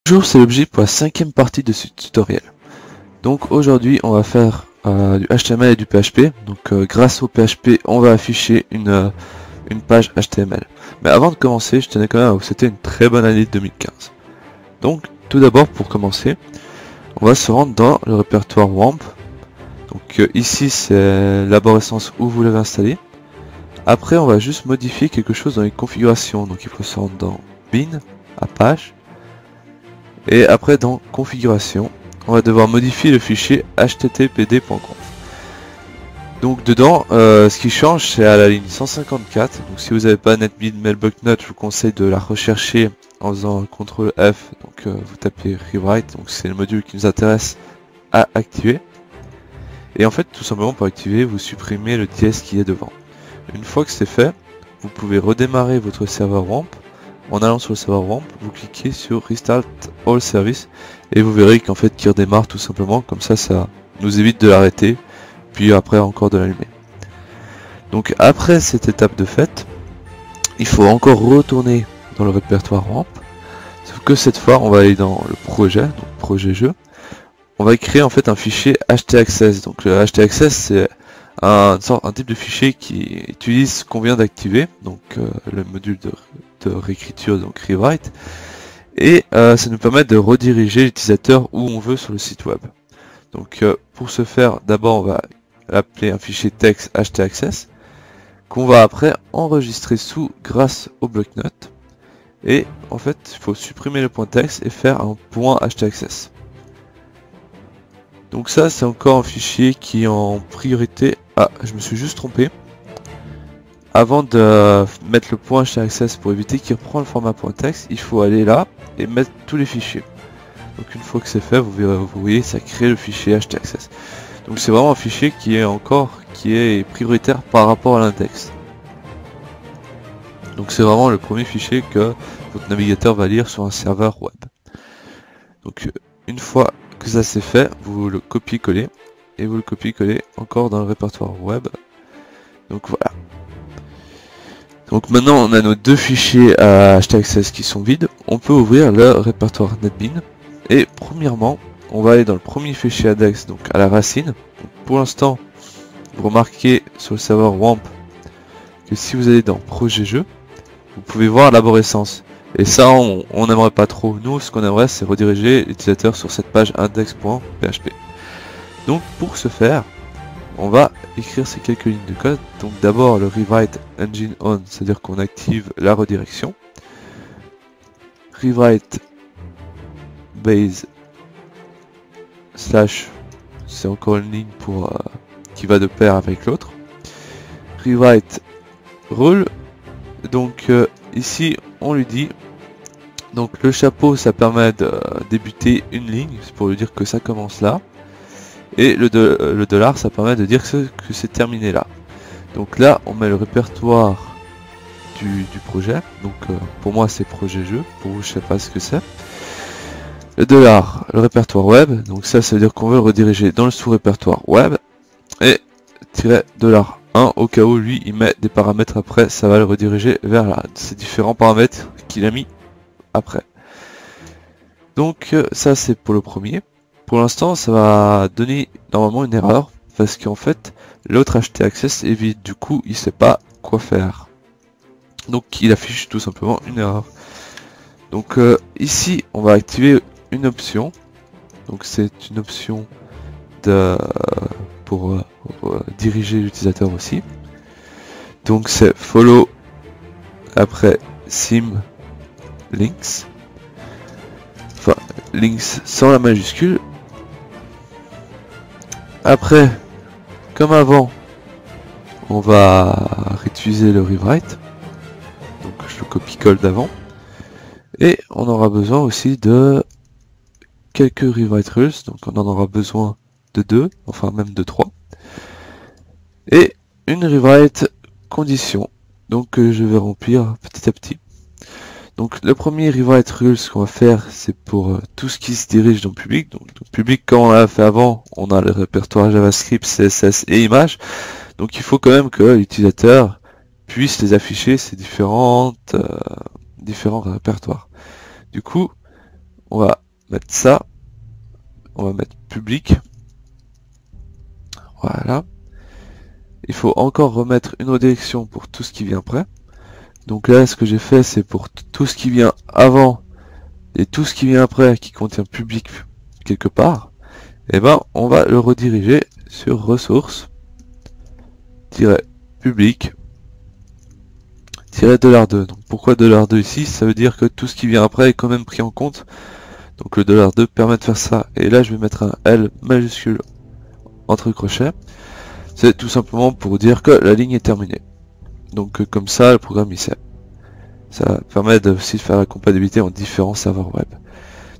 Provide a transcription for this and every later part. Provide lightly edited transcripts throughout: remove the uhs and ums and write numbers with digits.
Bonjour, c'est l'objet pour la cinquième partie de ce tutoriel. Donc aujourd'hui on va faire du HTML et du PHP. Donc grâce au PHP on va afficher une page HTML. Mais avant de commencer, je tenais quand même à vous souhaiter une très bonne année 2015. Donc tout d'abord, pour commencer, on va se rendre dans le répertoire WAMP. Donc ici c'est l'arborescence où vous l'avez installé. Après on va juste modifier quelque chose dans les configurations. Donc il faut se rendre dans bin, Apache. Et après dans configuration, on va devoir modifier le fichier httpd.conf. Donc dedans, ce qui change, c'est à la ligne 154. Donc si vous n'avez pas NetBeans Mailblock-Note, je vous conseille de la rechercher en faisant CTRL F. Donc vous tapez Rewrite, donc c'est le module qui nous intéresse à activer. Et en fait, tout simplement pour activer, vous supprimez le dièse qui est devant. Une fois que c'est fait, vous pouvez redémarrer votre serveur WAMP. En allant sur le serveur WAMP, vous cliquez sur Restart All Service et vous verrez qu'en fait qu'il redémarre tout simplement, comme ça ça nous évite de l'arrêter, puis après encore de l'allumer. Donc après cette étape de fait, il faut encore retourner dans le répertoire WAMP, sauf que cette fois on va aller dans le projet, donc projet jeu. On va créer en fait un fichier htaccess. Donc le htaccess c'est un type de fichier qui utilise ce qu'on vient d'activer, donc le module de réécriture, donc rewrite, et ça nous permet de rediriger l'utilisateur où on veut sur le site web. Donc pour ce faire, d'abord on va appeler un fichier texte htaccess qu'on va après enregistrer sous grâce au bloc-notes, et en fait il faut supprimer le point texte et faire un point htaccess. Donc ça c'est encore un fichier qui est en priorité. Ah, je me suis juste trompé. Avant de mettre le point htaccess pour éviter qu'il reprend le format .text, il faut aller là et mettre tous les fichiers. Donc une fois que c'est fait, vous voyez, ça crée le fichier htaccess. Donc c'est vraiment un fichier qui est prioritaire par rapport à l'index. Donc c'est vraiment le premier fichier que votre navigateur va lire sur un serveur web. Donc une fois que ça c'est fait, vous le copiez-collez et vous le copiez-collez encore dans le répertoire web. Donc voilà. Donc maintenant on a nos deux fichiers htaccess qui sont vides. On peut ouvrir le répertoire NetBeans. Et premièrement, on va aller dans le premier fichier index, donc à la racine. Donc pour l'instant, vous remarquez sur le serveur WAMP que si vous allez dans projet jeu, vous pouvez voir l'arborescence. Et ça on n'aimerait pas trop. Nous ce qu'on aimerait c'est rediriger l'utilisateur sur cette page index.php. Donc pour ce faire, on va écrire ces quelques lignes de code. Donc d'abord le rewrite engine on, c'est-à-dire qu'on active la redirection. Rewrite base slash, c'est encore une ligne pour qui va de pair avec l'autre. Rewrite rule, donc ici on lui dit, donc le chapeau ça permet de débuter une ligne, c'est pour lui dire que ça commence là. Et le dollar ça permet de dire que c'est terminé là. Donc là on met le répertoire du projet. Donc pour moi c'est projet jeu, pour vous je sais pas ce que c'est. Le dollar, le répertoire web, donc ça veut dire qu'on veut le rediriger dans le sous-répertoire web. Et $1 au cas où lui il met des paramètres après, ça va le rediriger vers là, ces différents paramètres qu'il a mis après. Donc ça c'est pour le premier. Pour l'instant, ça va donner normalement une erreur parce qu'en fait, l'autre htaccess est vide. Du coup, il sait pas quoi faire. Donc, il affiche tout simplement une erreur. Donc ici, on va activer une option. Donc, c'est une option pour diriger l'utilisateur aussi. Donc, c'est follow après sim links. Enfin, links sans la majuscule. Après, comme avant, on va réutiliser le rewrite. Donc je le copie-colle d'avant. Et on aura besoin aussi de quelques rewrite rules. Donc on en aura besoin de 2, enfin même de 3. Et une rewrite condition. Donc je vais remplir petit à petit. Donc le premier rewrite rules qu'on va faire, c'est pour tout ce qui se dirige dans le public. Donc dans le public, comme on l'a fait avant, on a le répertoire JavaScript, CSS et images. Donc il faut quand même que l'utilisateur puisse les afficher ces différents répertoires. Du coup, on va mettre ça, on va mettre public. Voilà. Il faut encore remettre une redirection pour tout ce qui vient après. Donc là, ce que j'ai fait, c'est pour tout ce qui vient avant et tout ce qui vient après qui contient public quelque part, et ben on va le rediriger sur ressources public $2. Donc pourquoi $2 ici? Ça veut dire que tout ce qui vient après est quand même pris en compte. Donc le $2 permet de faire ça. Et là je vais mettre un L majuscule entre crochets. C'est tout simplement pour dire que la ligne est terminée. Donc comme ça le programme il sait. Ça permet aussi de faire la compatibilité en différents serveurs web.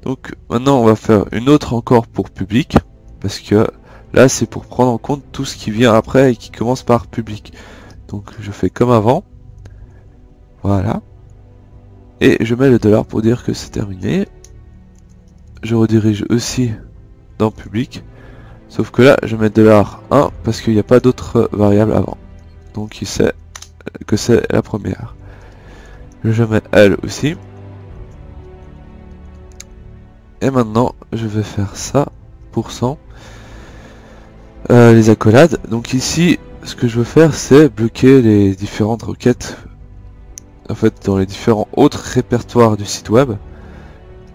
Donc maintenant on va faire une autre encore pour public, parce que là c'est pour prendre en compte tout ce qui vient après et qui commence par public. Donc je fais comme avant, voilà, et je mets le $, pour dire que c'est terminé. Je redirige aussi dans public, sauf que là je mets $1 parce qu'il n'y a pas d'autres variables avant, donc il sait que c'est la première. Je mets L aussi. Et maintenant, je vais faire ça, %, les accolades. Donc ici, ce que je veux faire, c'est bloquer les différentes requêtes, en fait, dans les différents autres répertoires du site web,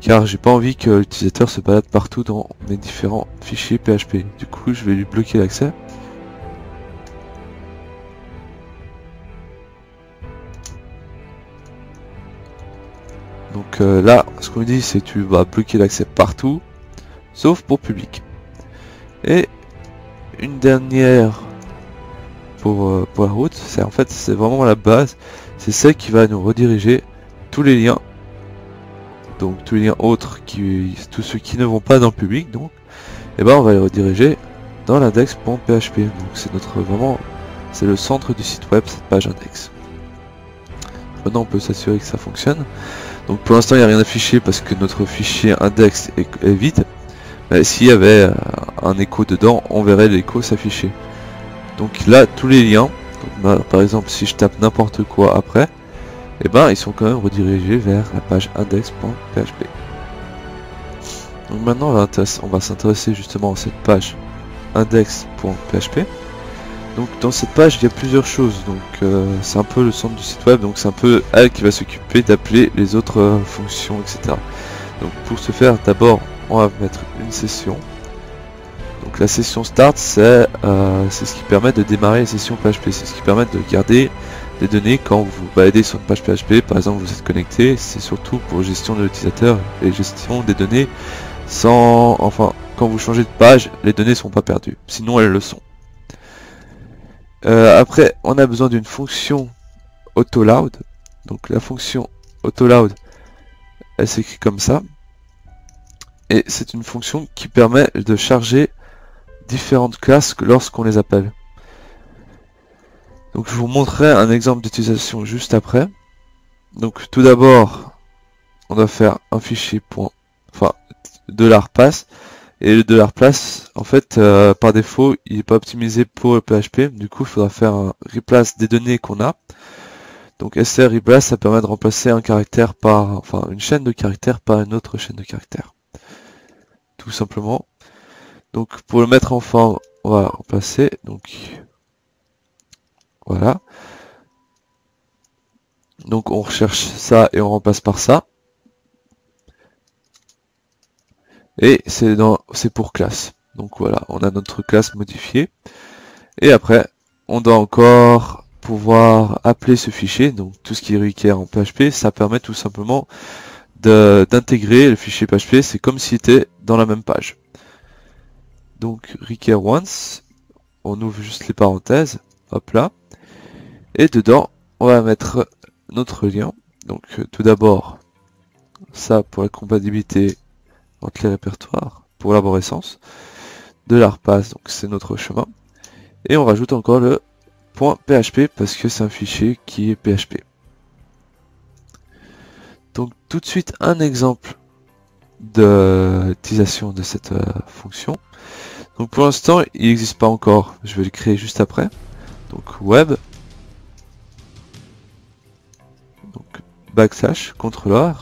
car j'ai pas envie que l'utilisateur se balade partout dans mes différents fichiers PHP. Du coup, je vais lui bloquer l'accès. Donc là, ce qu'on dit, c'est que tu vas bloquer l'accès partout, sauf pour public. Et une dernière pour la route, c'est en fait c'est vraiment la base, c'est celle qui va nous rediriger tous les liens, donc tous les liens autres, tous ceux qui ne vont pas dans le public, donc, et ben on va les rediriger dans l'index.php. Donc c'est c'est le centre du site web, cette page index. Maintenant on peut s'assurer que ça fonctionne. Donc pour l'instant il n'y a rien affiché parce que notre fichier index est vide. Mais s'il y avait un écho dedans, on verrait l'écho s'afficher. Donc là tous les liens, donc, par exemple si je tape n'importe quoi après, et ben ils sont quand même redirigés vers la page index.php. Donc maintenant on va s'intéresser justement à cette page index.php. Donc dans cette page il y a plusieurs choses, donc c'est un peu le centre du site web, donc c'est un peu elle qui va s'occuper d'appeler les autres fonctions, etc. Donc pour ce faire, d'abord on va mettre une session. Donc la session start, c'est ce qui permet de démarrer les sessions PHP, c'est ce qui permet de garder des données quand vous baladez sur une page PHP, par exemple vous êtes connecté, c'est surtout pour gestion de l'utilisateur et gestion des données enfin quand vous changez de page, les données ne sont pas perdues, sinon elles le sont. Après, on a besoin d'une fonction autoload. Donc la fonction autoload, elle s'écrit comme ça. Et c'est une fonction qui permet de charger différentes classes lorsqu'on les appelle. Donc je vous montrerai un exemple d'utilisation juste après. Donc tout d'abord, on doit faire un fichier $pass. Et le $place, en fait, par défaut, il n'est pas optimisé pour le PHP. Du coup, il faudra faire un replace des données qu'on a. Donc str replace, ça permet de remplacer un caractère une chaîne de caractères par une autre chaîne de caractères. Tout simplement. Donc pour le mettre en forme, on va remplacer. Donc voilà. Donc on recherche ça et on remplace par ça. Et c'est pour classe. Donc voilà, on a notre classe modifiée. Et après, on doit encore pouvoir appeler ce fichier. Donc tout ce qui est require en PHP, ça permet tout simplement d'intégrer le fichier PHP. C'est comme s'il était dans la même page. Donc require once, on ouvre juste les parenthèses, hop là. Et dedans, on va mettre notre lien. Donc tout d'abord, ça pour la compatibilité entre les répertoires pour l'arborescence, $pass, donc c'est notre chemin, et on rajoute encore le .php parce que c'est un fichier qui est PHP. Donc tout de suite un exemple d'utilisation de cette fonction. Donc pour l'instant il n'existe pas encore, je vais le créer juste après. Donc web, backslash controller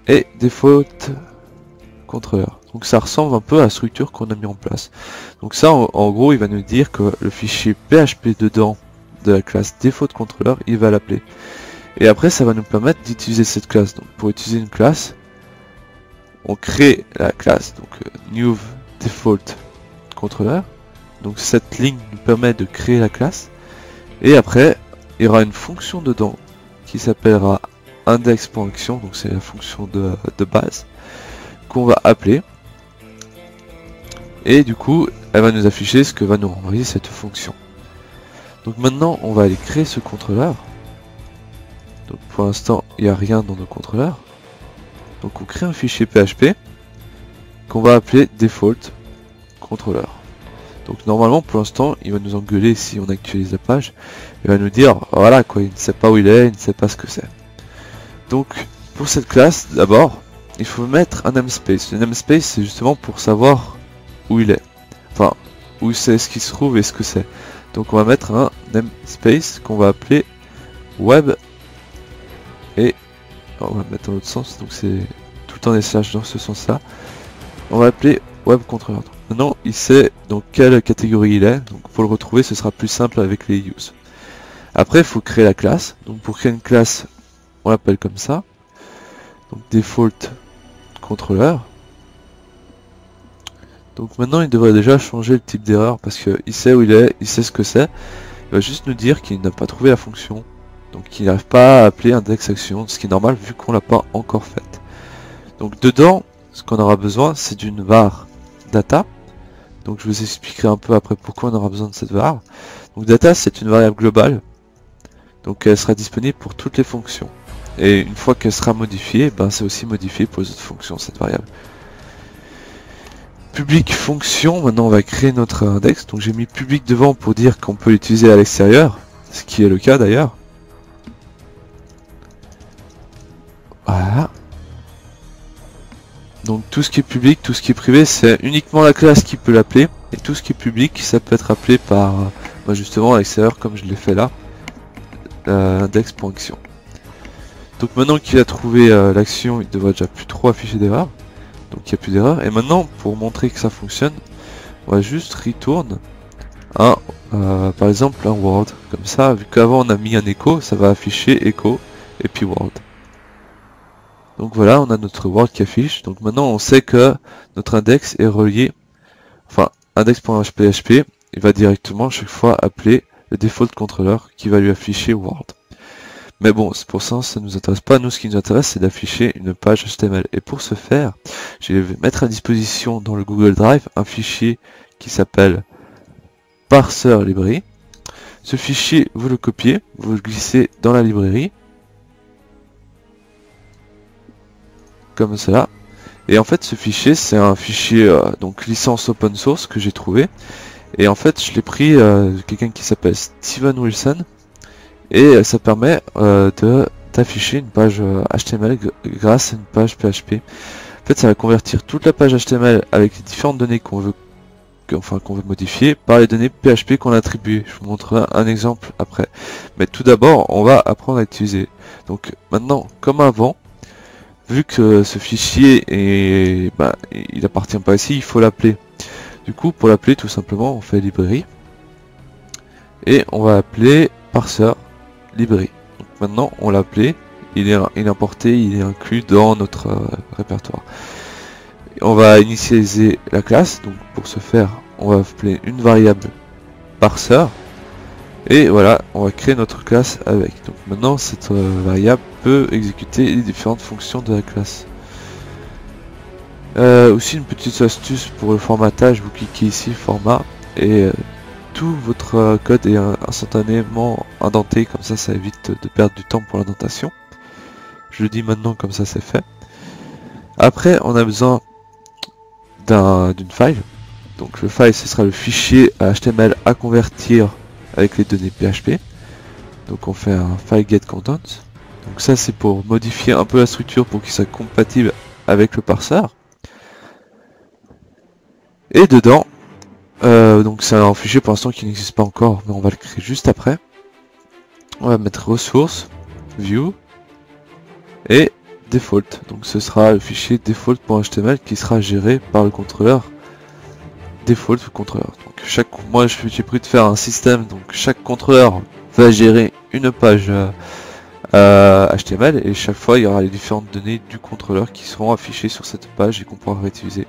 et default controller. Donc ça ressemble un peu à la structure qu'on a mis en place. Donc ça en gros il va nous dire que le fichier PHP dedans de la classe default controller, il va l'appeler. Et après ça va nous permettre d'utiliser cette classe. Donc pour utiliser une classe, on crée la classe, donc new default controller. Donc cette ligne nous permet de créer la classe. Et après il y aura une fonction dedans qui s'appellera index.action, donc c'est la fonction de base qu'on va appeler. Et du coup elle va nous afficher ce que va nous renvoyer cette fonction. Donc maintenant on va aller créer ce contrôleur. Donc pour l'instant il n'y a rien dans nos contrôleurs. Donc on crée un fichier PHP qu'on va appeler default controller. Donc normalement pour l'instant il va nous engueuler si on actualise la page. Il va nous dire voilà quoi, il ne sait pas où il est, il ne sait pas ce que c'est. Donc pour cette classe d'abord il faut mettre un namespace. Le namespace c'est justement pour savoir où il est. Enfin où c'est, ce qui se trouve et ce que c'est. Donc on va mettre un namespace qu'on va appeler web et on va mettre dans l'autre sens, donc c'est tout le temps des slash dans ce sens là. On va appeler web controller. Maintenant il sait dans quelle catégorie il est, donc pour le retrouver ce sera plus simple avec les use. Après il faut créer la classe, donc pour créer une classe on l'appelle comme ça, donc default controller. Donc maintenant il devrait déjà changer le type d'erreur parce qu'il sait où il est, il sait ce que c'est. Il va juste nous dire qu'il n'a pas trouvé la fonction, donc il n'arrive pas à appeler index action, ce qui est normal vu qu'on l'a pas encore faite. Donc dedans ce qu'on aura besoin c'est d'une var data. Donc je vous expliquerai un peu après pourquoi on aura besoin de cette var. Donc data c'est une variable globale, donc elle sera disponible pour toutes les fonctions. Et une fois qu'elle sera modifiée, ben c'est aussi modifié pour les autres fonctions cette variable. Public fonction, maintenant on va créer notre index. Donc j'ai mis public devant pour dire qu'on peut l'utiliser à l'extérieur, ce qui est le cas d'ailleurs. Voilà. Donc tout ce qui est public, tout ce qui est privé, c'est uniquement la classe qui peut l'appeler. Et tout ce qui est public, ça peut être appelé par justement à l'extérieur comme je l'ai fait là, index.action. Donc maintenant qu'il a trouvé l'action, il devrait déjà plus trop afficher d'erreur. Donc il n'y a plus d'erreur. Et maintenant pour montrer que ça fonctionne, on va juste retourne un par exemple un world. Comme ça, vu qu'avant on a mis un echo, ça va afficher echo et puis world. Donc voilà, on a notre world qui affiche. Donc maintenant on sait que notre index est relié, enfin index.php, il va directement chaque fois appeler le default controller qui va lui afficher world. Mais bon, c'est pour ça, ça ne nous intéresse pas. Nous, ce qui nous intéresse, c'est d'afficher une page HTML. Et pour ce faire, je vais mettre à disposition dans le Google Drive un fichier qui s'appelle parser library. Ce fichier, vous le copiez, vous le glissez dans la librairie, comme cela. Et en fait, ce fichier, c'est un fichier donc licence open source que j'ai trouvé. Et en fait, je l'ai pris de quelqu'un qui s'appelle Steven Wilson. Et ça permet d'afficher une page HTML grâce à une page PHP. En fait, ça va convertir toute la page HTML avec les différentes données qu'on veut modifier par les données PHP qu'on a attribuées. Je vous montrerai un exemple après. Mais tout d'abord, on va apprendre à utiliser. Donc maintenant, comme avant, vu que ce fichier il appartient pas ici, il faut l'appeler. Du coup, pour l'appeler, tout simplement, on fait librairie et on va appeler parser librairie. Donc maintenant on l'a appelé, il est importé, il est inclus dans notre répertoire. On va initialiser la classe, donc pour ce faire on va appeler une variable parser et voilà, on va créer notre classe avec. Donc maintenant cette variable peut exécuter les différentes fonctions de la classe. Aussi une petite astuce pour le formatage, vous cliquez ici format et tout votre code est instantanément indenté, comme ça évite de perdre du temps pour l'indentation. Je le dis maintenant, comme ça c'est fait. Après on a besoin d'une file. Donc le file ce sera le fichier HTML à convertir avec les données PHP. Donc on fait un file get content. Donc ça c'est pour modifier un peu la structure pour qu'il soit compatible avec le parser. Et dedans donc c'est un fichier pour l'instant qui n'existe pas encore, mais on va le créer juste après. on va mettre ressources, view et default. Donc ce sera le fichier default.html qui sera géré par le contrôleur default contrôleur. Donc moi j'ai pris de faire un système, donc chaque contrôleur va gérer une page HTML et chaque fois il y aura les différentes données du contrôleur qui seront affichées sur cette page et qu'on pourra réutiliser.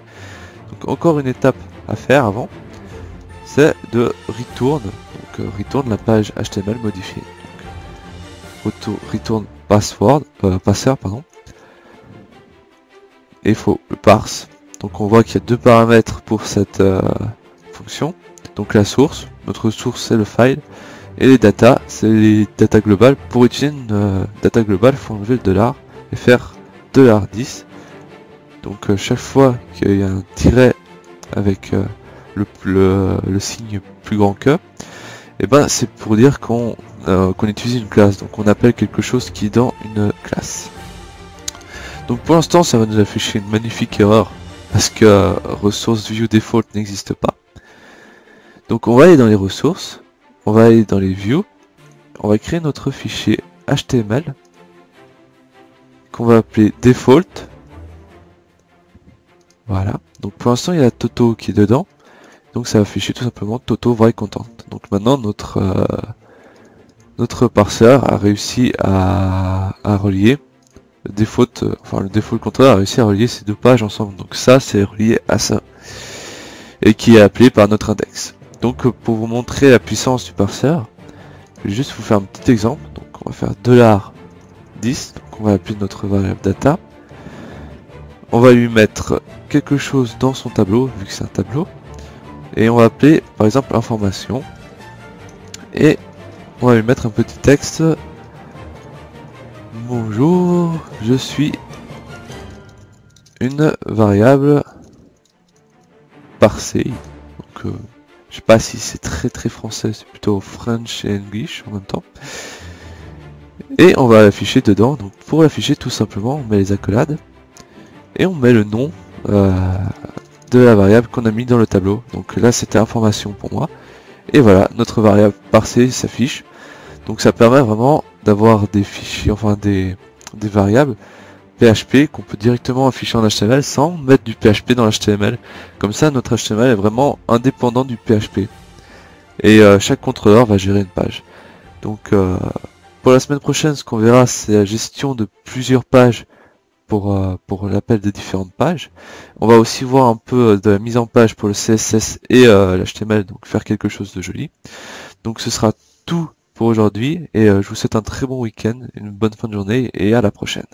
Donc encore une étape à faire avant, c'est de return, donc return la page HTML modifiée. Donc, return password, passeur pardon. Et il faut le parse. Donc on voit qu'il y a deux paramètres pour cette fonction. Donc la source, notre source c'est le file, et les data, c'est les data globales. Pour utiliser une data globale, il faut enlever le dollar et faire $10. Donc chaque fois qu'il y a un tiret avec le signe plus grand que, et ben c'est pour dire qu'on utilise une classe. Donc on appelle quelque chose qui est dans une classe. Donc pour l'instant ça va nous afficher une magnifique erreur parce que ressource view default n'existe pas. Donc on va aller dans les ressources, on va aller dans les views, on va créer notre fichier HTML qu'on va appeler default. Voilà, donc pour l'instant il y a Toto qui est dedans, donc ça va afficher tout simplement Toto write content. Donc maintenant notre parseur a réussi à relier le default contrôleur a réussi à relier ces deux pages ensemble. Donc ça c'est relié à ça et qui est appelé par notre index. Donc pour vous montrer la puissance du parseur, je vais juste vous faire un petit exemple. Donc on va faire $10, donc on va appeler notre variable data. On va lui mettre quelque chose dans son tableau vu que c'est un tableau et on va appeler par exemple information et on va lui mettre un petit texte. Bonjour, je suis une variable parsée. Donc je sais pas si c'est très français, c'est plutôt French et English en même temps. Et on va l'afficher dedans. Donc pour l'afficher tout simplement on met les accolades et on met le nom de la variable qu'on a mis dans le tableau. Donc là c'était information pour moi. Et voilà, notre variable parsée s'affiche. Donc ça permet vraiment d'avoir des fichiers, enfin des variables PHP qu'on peut directement afficher en HTML sans mettre du PHP dans l'HTML. Comme ça notre HTML est vraiment indépendant du PHP. Et chaque contrôleur va gérer une page. Donc pour la semaine prochaine, ce qu'on verra c'est la gestion de plusieurs pages pour l'appel des différentes pages. On va aussi voir un peu de la mise en page pour le CSS et l'HTML, donc faire quelque chose de joli. Donc ce sera tout pour aujourd'hui et je vous souhaite un très bon week-end, une bonne fin de journée et à la prochaine.